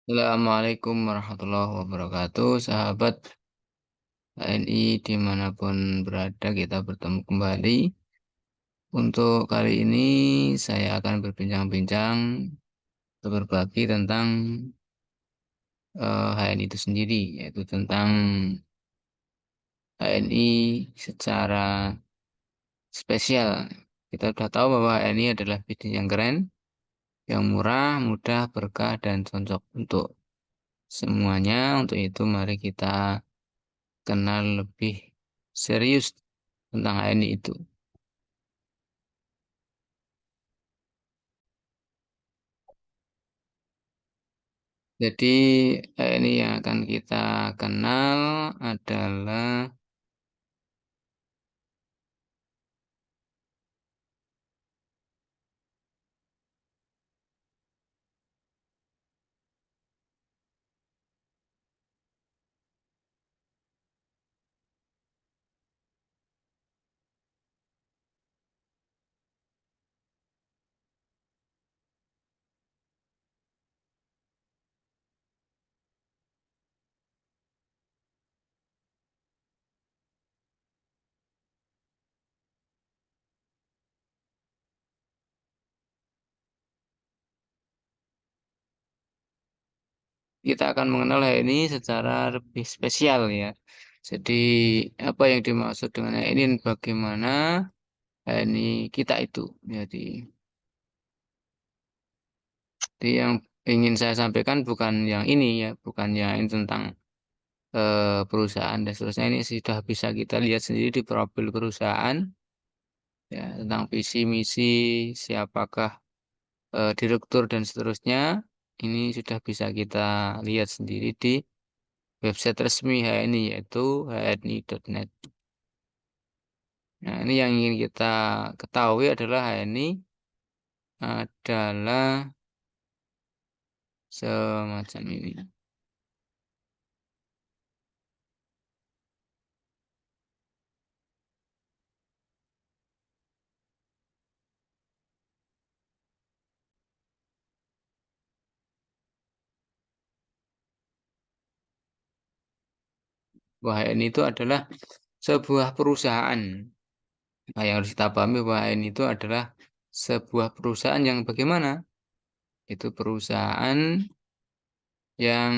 Assalamualaikum warahmatullahi wabarakatuh, sahabat HNI dimanapun berada kita bertemu kembali. Untuk kali ini saya akan berbincang-bincang atau berbagi tentang HNI itu sendiri, yaitu tentang HNI secara spesial. Kita sudah tahu bahwa HNI adalah bisnis yang keren, yang murah, mudah, berkah, dan cocok untuk semuanya. Untuk itu mari kita kenal lebih serius tentang HNI itu. Jadi ini yang akan kita kenal adalah kita akan mengenal HNI secara lebih spesial ya. Jadi apa yang dimaksud dengan HNI dan bagaimana HNI kita itu. Jadi yang ingin saya sampaikan bukan yang ini ya, bukan yang ini tentang perusahaan dan seterusnya. Ini sudah bisa kita lihat sendiri di profil perusahaan ya, tentang visi misi, siapakah direktur dan seterusnya. Ini sudah bisa kita lihat sendiri di website resmi HNI yaitu hni.net. Nah, ini yang ingin kita ketahui adalah HNI adalah semacam ini. Bahwa HNI itu adalah sebuah perusahaan. Nah, yang harus kita pahami bahwa HNI itu adalah sebuah perusahaan yang bagaimana? Itu perusahaan yang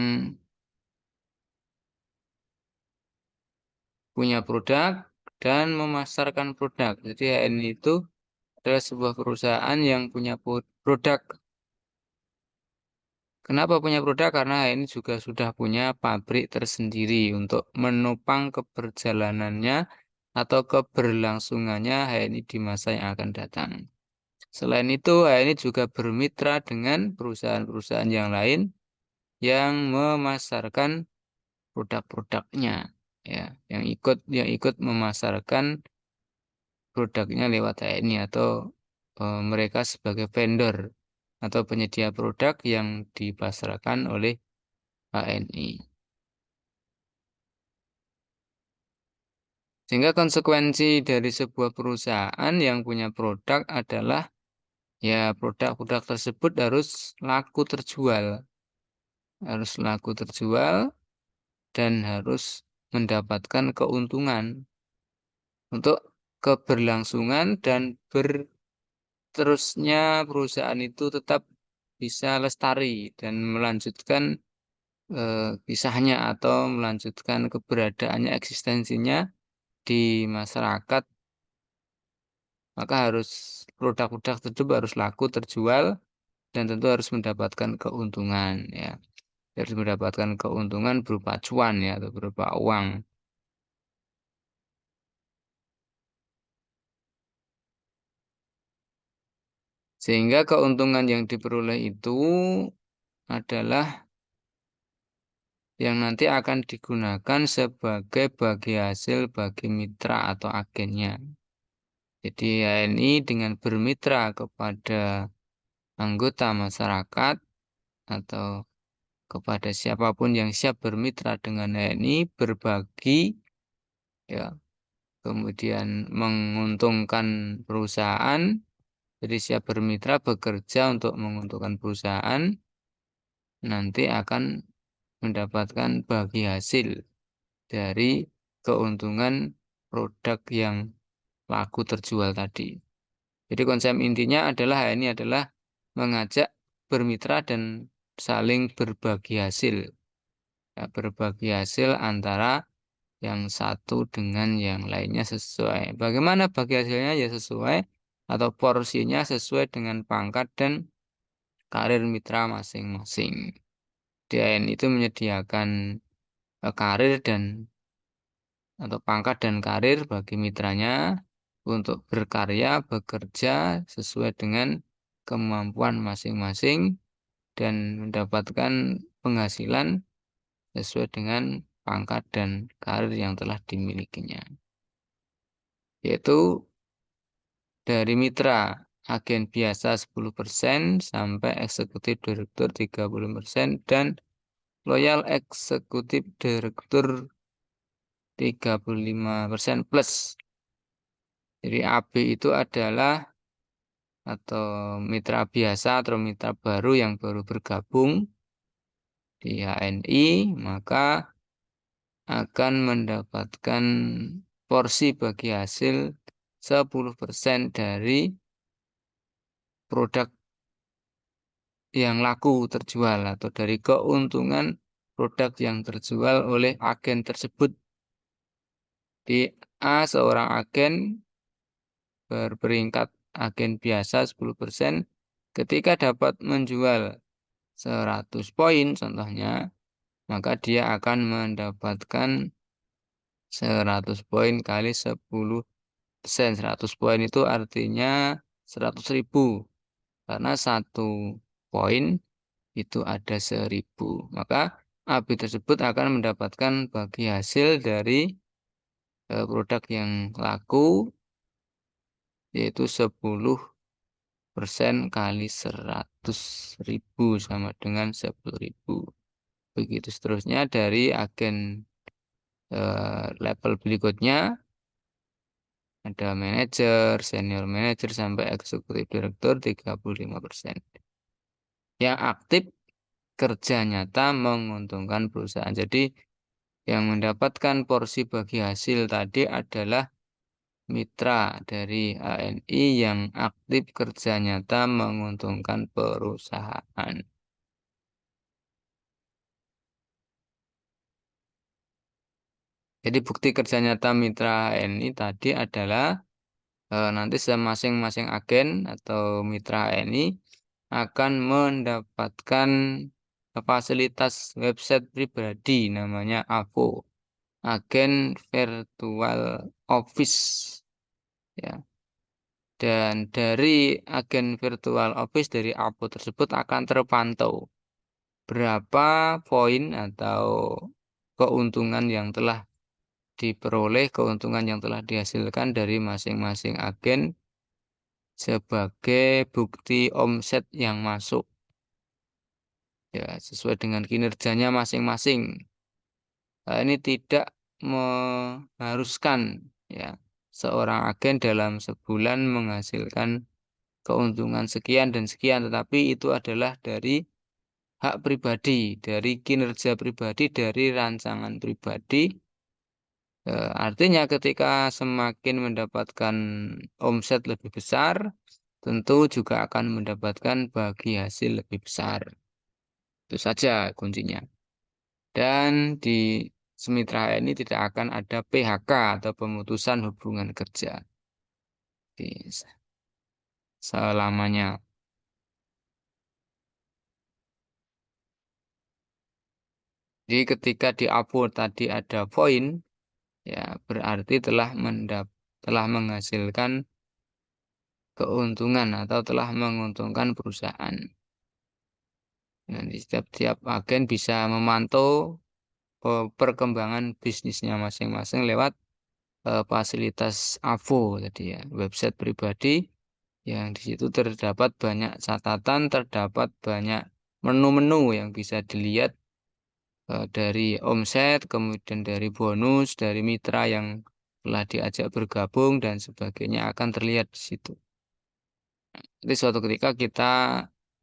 punya produk dan memasarkan produk. Jadi HNI itu adalah sebuah perusahaan yang punya produk. Kenapa punya produk? Karena ini juga sudah punya pabrik tersendiri untuk menopang keberjalanannya atau keberlangsungannya HNI di masa yang akan datang. Selain itu, HNI juga bermitra dengan perusahaan-perusahaan yang lain yang memasarkan produk-produknya, ya, yang ikut memasarkan produknya lewat HNI atau mereka sebagai vendor atau penyedia produk yang dipasarkan oleh HNI. Sehingga konsekuensi dari sebuah perusahaan yang punya produk adalah ya produk-produk tersebut harus laku terjual dan harus mendapatkan keuntungan untuk keberlangsungan dan berterusnya perusahaan itu tetap bisa lestari dan melanjutkan kisahnya atau melanjutkan keberadaannya, eksistensinya di masyarakat, maka harus produk-produk tersebut harus laku terjual dan tentu harus mendapatkan keuntungan ya. Harus mendapatkan keuntungan berupa cuan ya atau berupa uang. Sehingga keuntungan yang diperoleh itu adalah yang nanti akan digunakan sebagai bagi hasil bagi mitra atau agennya. Jadi HNI dengan bermitra kepada anggota masyarakat atau kepada siapapun yang siap bermitra dengan HNI berbagi ya kemudian menguntungkan perusahaan. Jadi siap bermitra bekerja untuk menguntungkan perusahaan nanti akan mendapatkan bagi hasil dari keuntungan produk yang laku terjual tadi. Jadi konsep intinya adalah ini adalah mengajak bermitra dan saling berbagi hasil. Ya, berbagi hasil antara yang satu dengan yang lainnya sesuai. Bagaimana bagi hasilnya ya sesuai atau porsinya sesuai dengan pangkat dan karir mitra masing-masing. DAN itu menyediakan karir dan atau pangkat dan karir bagi mitranya untuk berkarya, bekerja sesuai dengan kemampuan masing-masing dan mendapatkan penghasilan sesuai dengan pangkat dan karir yang telah dimilikinya. Yaitu dari mitra agen biasa 10% sampai eksekutif direktur 30% dan loyal eksekutif direktur 35% plus. Jadi AB itu adalah atau mitra biasa atau mitra baru yang baru bergabung di HNI, maka akan mendapatkan porsi bagi hasil 10% dari produk yang laku terjual atau dari keuntungan produk yang terjual oleh agen tersebut. Di A seorang agen berperingkat agen biasa 10%, ketika dapat menjual 100 poin contohnya, maka dia akan mendapatkan 100 poin kali 10%. 100 poin itu artinya 100.000. Karena satu poin itu ada 1.000. Maka AB tersebut akan mendapatkan bagi hasil dari produk yang laku yaitu 10% kali 100.000 sama dengan 10.000. Begitu seterusnya dari agen level berikutnya ada manajer, senior manajer sampai eksekutif direktur 35%. Yang aktif kerja nyata menguntungkan perusahaan. Jadi yang mendapatkan porsi bagi hasil tadi adalah mitra dari ANI yang aktif kerja nyata menguntungkan perusahaan. Jadi bukti kerja nyata mitra ANI tadi adalah nanti masing-masing agen atau mitra ANI akan mendapatkan fasilitas website pribadi namanya AVO, Agen Virtual Office. Ya. Dan dari agen virtual office dari AVO tersebut akan terpantau berapa poin atau keuntungan yang telah diperoleh, keuntungan yang telah dihasilkan dari masing-masing agen sebagai bukti omset yang masuk. Ya, sesuai dengan kinerjanya masing-masing. Ini tidak mengharuskan ya seorang agen dalam sebulan menghasilkan keuntungan sekian dan sekian, tetapi itu adalah dari hak pribadi, dari kinerja pribadi, dari rancangan pribadi. Artinya ketika semakin mendapatkan omset lebih besar, tentu juga akan mendapatkan bagi hasil lebih besar. Itu saja kuncinya. Dan di Semitra ini tidak akan ada PHK atau pemutusan hubungan kerja di selamanya. Jadi ketika di upload tadi ada poin, ya berarti telah menghasilkan keuntungan atau telah menguntungkan perusahaan. Nanti setiap agen bisa memantau perkembangan bisnisnya masing-masing lewat fasilitas AVO tadi ya, website pribadi yang di situ terdapat banyak catatan, terdapat banyak menu-menu yang bisa dilihat dari omset, kemudian dari bonus, dari mitra yang telah diajak bergabung dan sebagainya akan terlihat di situ. Jadi suatu ketika kita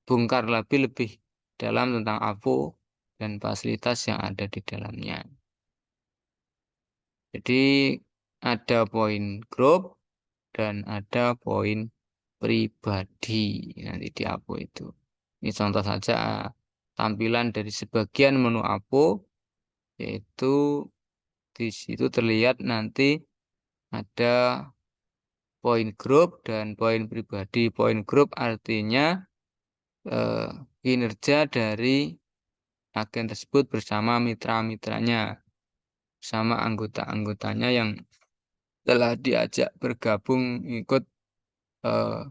bongkar lebih dalam tentang AVO dan fasilitas yang ada di dalamnya. Jadi ada poin grup dan ada poin pribadi nanti di AVO itu. Ini contoh saja tampilan dari sebagian menu AVO, yaitu di situ terlihat nanti ada poin grup dan poin pribadi. Poin grup artinya eh, kinerja dari agen tersebut bersama mitra-mitranya, sama anggota-anggotanya yang telah diajak bergabung ikut eh,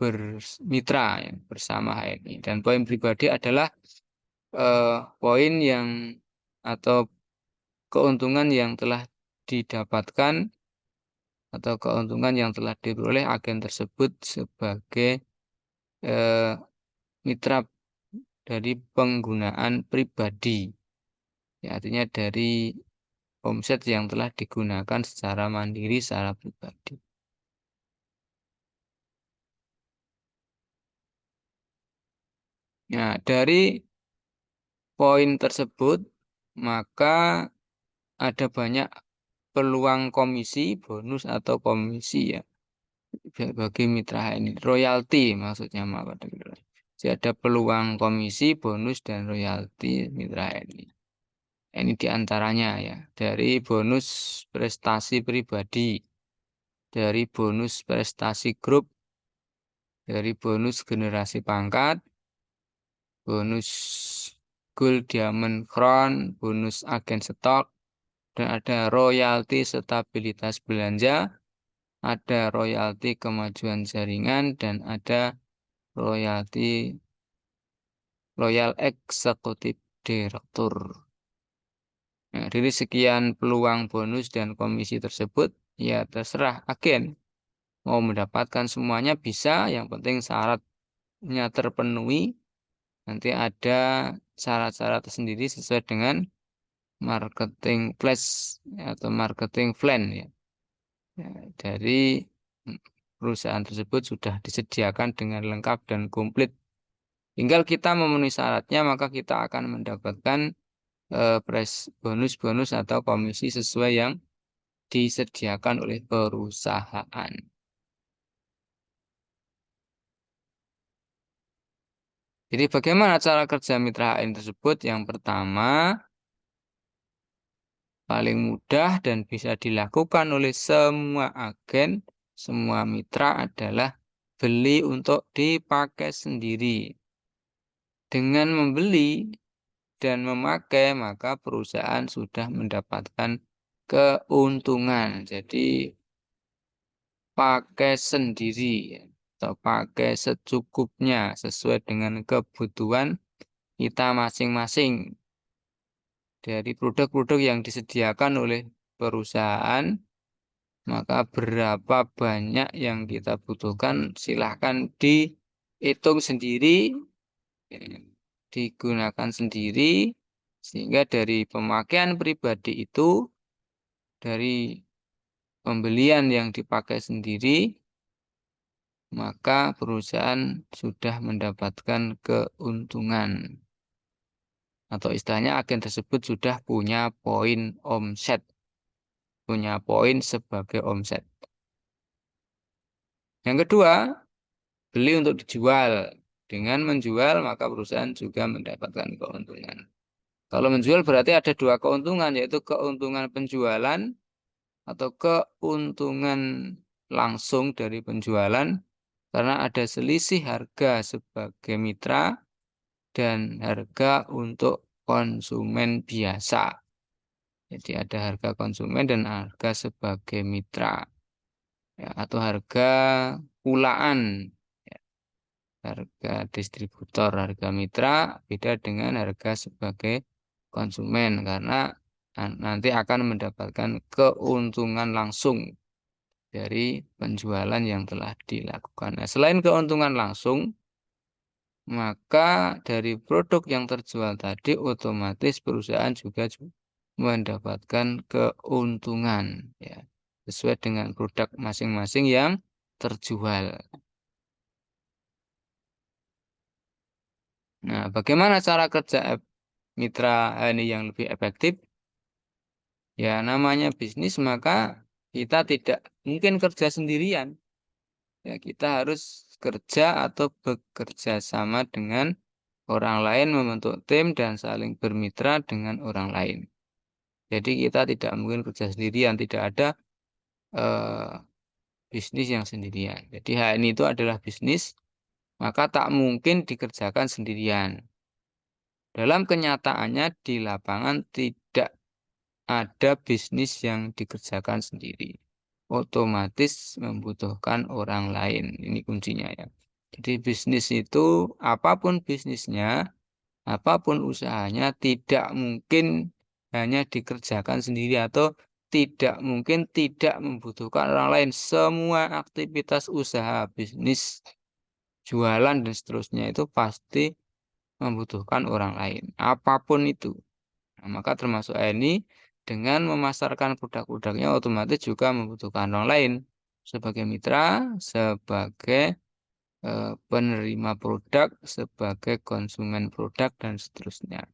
bermitra ya, bersama HNI. Dan poin pribadi adalah poin yang atau keuntungan yang telah didapatkan atau keuntungan yang telah diperoleh agen tersebut sebagai eh, mitra dari penggunaan pribadi. Ya, artinya dari omset yang telah digunakan secara mandiri secara pribadi. Nah, dari poin tersebut maka ada banyak peluang komisi, bonus atau komisi ya bagi mitra ini. Royalti maksudnya maaf. Jadi ada peluang komisi, bonus dan royalti mitra ini. Ini diantaranya ya dari bonus prestasi pribadi, dari bonus prestasi grup, dari bonus generasi pangkat, bonus gold, diamond, crown, bonus agen stok, dan ada royalti stabilitas belanja, ada royalti kemajuan jaringan, dan ada royalti Royal Executive Director. Nah, dari sekian peluang bonus dan komisi tersebut, ya terserah agen mau mendapatkan semuanya bisa, yang penting syaratnya terpenuhi. Nanti ada syarat-syarat tersendiri sesuai dengan marketing flash atau marketing plan ya. Ya, dari perusahaan tersebut sudah disediakan dengan lengkap dan komplit. Tinggal kita memenuhi syaratnya, maka kita akan mendapatkan bonus-bonus atau komisi sesuai yang disediakan oleh perusahaan. Jadi bagaimana cara kerja mitra HN tersebut? Yang pertama, paling mudah dan bisa dilakukan oleh semua agen, semua mitra adalah beli untuk dipakai sendiri. Dengan membeli dan memakai, maka perusahaan sudah mendapatkan keuntungan. Jadi pakai sendiri atau pakai secukupnya sesuai dengan kebutuhan kita masing-masing dari produk-produk yang disediakan oleh perusahaan, maka berapa banyak yang kita butuhkan silahkan dihitung sendiri, digunakan sendiri, sehingga dari pemakaian pribadi itu, dari pembelian yang dipakai sendiri, maka perusahaan sudah mendapatkan keuntungan. Atau istilahnya agen tersebut sudah punya poin omset. Punya poin sebagai omset. Yang kedua, beli untuk dijual. Dengan menjual, maka perusahaan juga mendapatkan keuntungan. Kalau menjual berarti ada dua keuntungan, yaitu keuntungan penjualan atau keuntungan langsung dari penjualan, karena ada selisih harga sebagai mitra dan harga untuk konsumen biasa. Jadi ada harga konsumen dan harga sebagai mitra. Ya, atau harga pulaan. Ya, harga distributor, harga mitra beda dengan harga sebagai konsumen karena nanti akan mendapatkan keuntungan langsung dari penjualan yang telah dilakukan. Nah, selain keuntungan langsung, maka dari produk yang terjual tadi otomatis perusahaan juga mendapatkan keuntungan ya sesuai dengan produk masing-masing yang terjual. Nah, bagaimana cara kerja mitra ini yang lebih efektif? Ya, namanya bisnis, maka kita tidak mungkin kerja sendirian. Ya, kita harus kerja atau bekerja sama dengan orang lain, membentuk tim dan saling bermitra dengan orang lain. Jadi kita tidak mungkin kerja sendirian, tidak ada eh, bisnis yang sendirian. Jadi HNI itu adalah bisnis, maka tak mungkin dikerjakan sendirian. Dalam kenyataannya di lapangan tidak ada bisnis yang dikerjakan sendiri. Otomatis membutuhkan orang lain. Ini kuncinya ya. Jadi bisnis itu apapun bisnisnya, apapun usahanya tidak mungkin hanya dikerjakan sendiri atau tidak mungkin tidak membutuhkan orang lain. Semua aktivitas usaha bisnis, jualan dan seterusnya itu pasti membutuhkan orang lain. Apapun itu. Nah, maka termasuk ini dengan memasarkan produk-produknya otomatis juga membutuhkan orang lain sebagai mitra, sebagai penerima produk, sebagai konsumen produk dan seterusnya.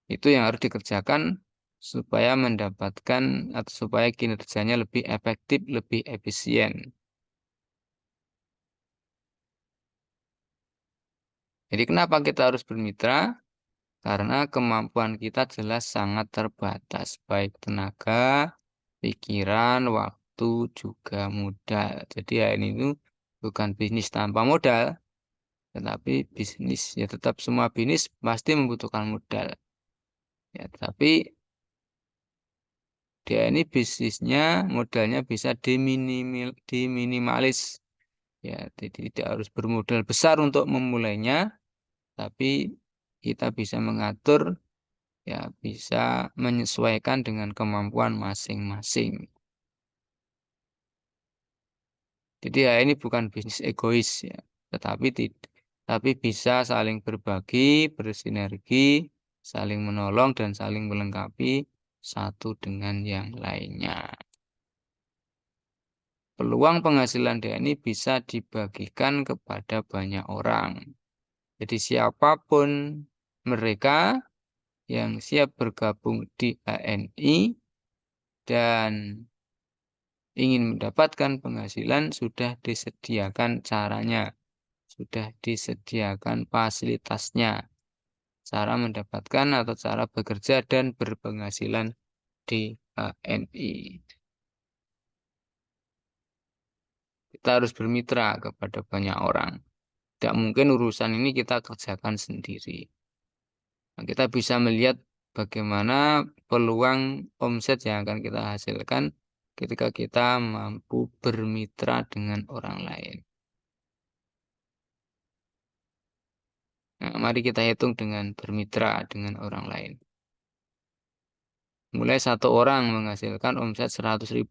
Itu yang harus dikerjakan supaya mendapatkan atau supaya kinerjanya lebih efektif, lebih efisien. Jadi kenapa kita harus bermitra? Karena kemampuan kita jelas sangat terbatas, baik tenaga, pikiran, waktu, juga modal. Jadi ya ini tuh bukan bisnis tanpa modal, tetapi bisnis ya tetap semua bisnis pasti membutuhkan modal. Ya, tapi dia ini bisnisnya modalnya bisa diminimalis. Ya, jadi tidak harus bermodal besar untuk memulainya, tapi kita bisa mengatur, ya bisa menyesuaikan dengan kemampuan masing-masing. Jadi ya ini bukan bisnis egois ya, tetapi tapi bisa saling berbagi, bersinergi, saling menolong dan saling melengkapi satu dengan yang lainnya. Peluang penghasilan DNI bisa dibagikan kepada banyak orang. Jadi siapapun mereka yang siap bergabung di HNI dan ingin mendapatkan penghasilan sudah disediakan caranya, sudah disediakan fasilitasnya, cara mendapatkan atau cara bekerja dan berpenghasilan di HNI. Kita harus bermitra kepada banyak orang. Tidak mungkin urusan ini kita kerjakan sendiri. Nah, kita bisa melihat bagaimana peluang omset yang akan kita hasilkan ketika kita mampu bermitra dengan orang lain. Nah, mari kita hitung dengan bermitra dengan orang lain. Mulai satu orang menghasilkan omset 100.000.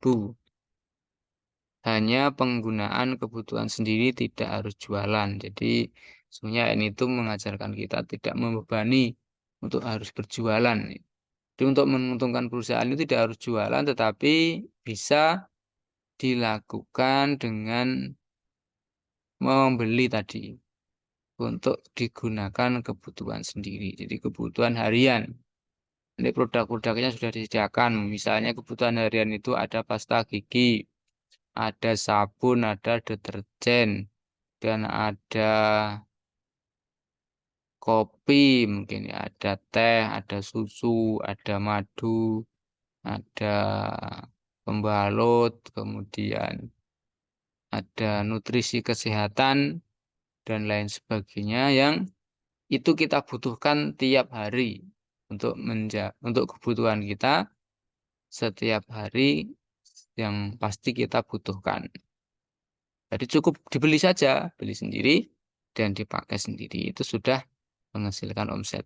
Hanya penggunaan kebutuhan sendiri tidak harus jualan. Jadi sebenarnya ini itu mengajarkan kita tidak membebani untuk harus berjualan. Jadi untuk menguntungkan perusahaan itu tidak harus jualan, tetapi bisa dilakukan dengan membeli tadi untuk digunakan kebutuhan sendiri. Jadi kebutuhan harian. Ini produk-produknya sudah disediakan. Misalnya kebutuhan harian itu ada pasta gigi, ada sabun, ada deterjen, dan ada kopi, mungkin ya, ada teh, ada susu, ada madu, ada pembalut, kemudian ada nutrisi kesehatan dan lain sebagainya yang itu kita butuhkan tiap hari untuk kebutuhan kita setiap hari yang pasti kita butuhkan. Jadi cukup dibeli saja, beli sendiri dan dipakai sendiri. Itu sudah menghasilkan omset.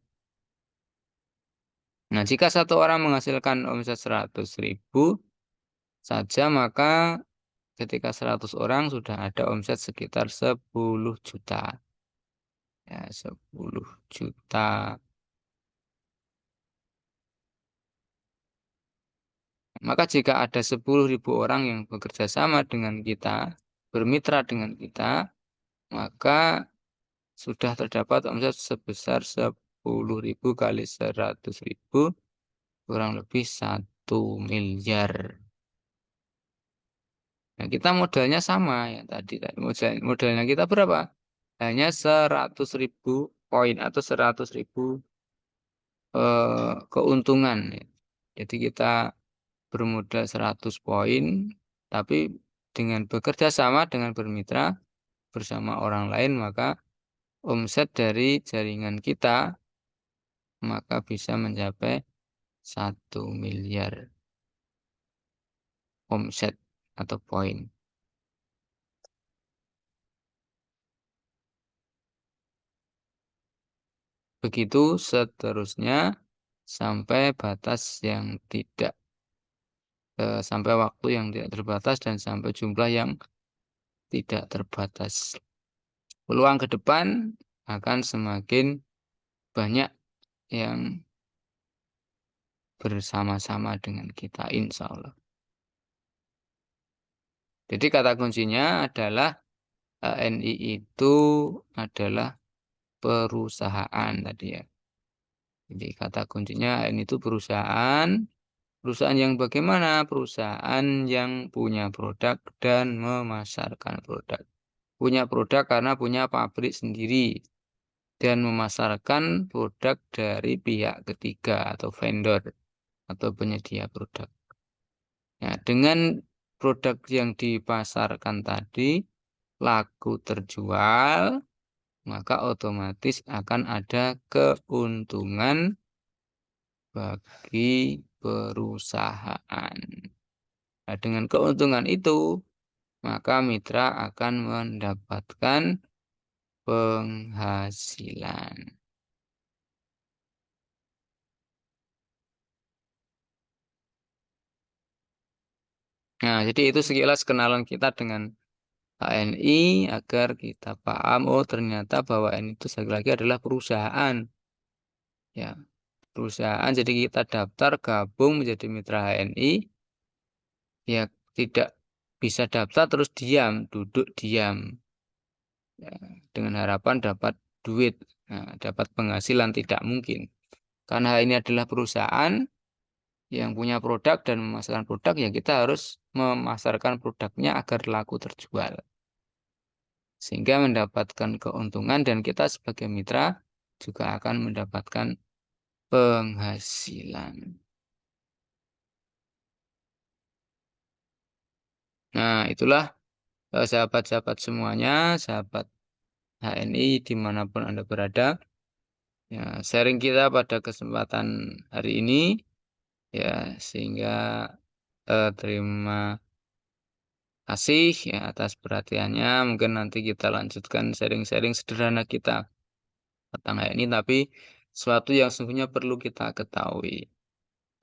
Nah, jika satu orang menghasilkan omset 100.000 saja, maka ketika 100 orang sudah ada omset sekitar 10 juta. Ya, 10 juta. Maka jika ada 10.000 orang yang bekerja sama dengan kita, bermitra dengan kita, maka sudah terdapat omset sebesar 10.000 kali 100.000 kurang lebih 1 miliar. Nah, kita modalnya sama ya tadi tadi modalnya kita berapa? Hanya 100.000 poin atau 100.000 keuntungan ya. Jadi kita bermodal 100 poin, tapi dengan bekerja sama dengan bermitra bersama orang lain, maka omset dari jaringan kita maka bisa mencapai 1 miliar omset atau poin. Begitu seterusnya sampai batas yang tidak sampai waktu yang tidak terbatas dan sampai jumlah yang tidak terbatas. Peluang ke depan akan semakin banyak yang bersama-sama dengan kita, insya Allah. Jadi kata kuncinya adalah HNI itu adalah perusahaan tadi ya. Jadi kata kuncinya HNI itu perusahaan. Perusahaan yang bagaimana? Perusahaan yang punya produk dan memasarkan produk. Punya produk karena punya pabrik sendiri. Dan memasarkan produk dari pihak ketiga atau vendor atau penyedia produk. Nah, dengan produk yang dipasarkan tadi laku terjual, maka otomatis akan ada keuntungan bagi perusahaan. Nah, dengan keuntungan itu, maka mitra akan mendapatkan penghasilan. Nah, jadi itu sekilas kenalan kita dengan HNI agar kita paham, oh ternyata bahwa HNI itu sekali lagi adalah perusahaan. Ya, perusahaan. Jadi kita daftar gabung menjadi mitra HNI, ya tidak bisa daftar terus diam, duduk diam. Ya, dengan harapan dapat duit, nah, dapat penghasilan tidak mungkin. Karena ini adalah perusahaan yang punya produk dan memasarkan produk, ya kita harus memasarkan produknya agar laku terjual. Sehingga mendapatkan keuntungan dan kita sebagai mitra juga akan mendapatkan penghasilan. Nah, itulah sahabat-sahabat semuanya, sahabat HNI dimanapun Anda berada. Ya, sharing kita pada kesempatan hari ini, ya sehingga terima kasih ya atas perhatiannya. Mungkin nanti kita lanjutkan sharing-sharing sederhana kita tentang HNI, tapi sesuatu yang sesungguhnya perlu kita ketahui.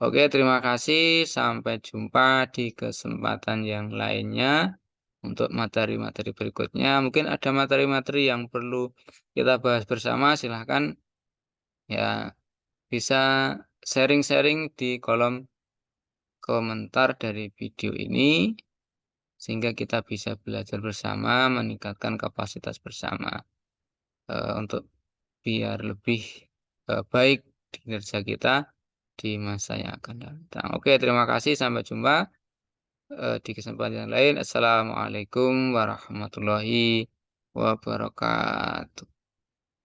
Oke, terima kasih. Sampai jumpa di kesempatan yang lainnya untuk materi-materi berikutnya. Mungkin ada materi-materi yang perlu kita bahas bersama. Silahkan ya bisa sharing-sharing di kolom komentar dari video ini sehingga kita bisa belajar bersama, meningkatkan kapasitas bersama untuk biar lebih baik kinerja kita di masa yang akan datang. Oke, terima kasih. Sampai jumpa di kesempatan yang lain. Assalamualaikum warahmatullahi wabarakatuh.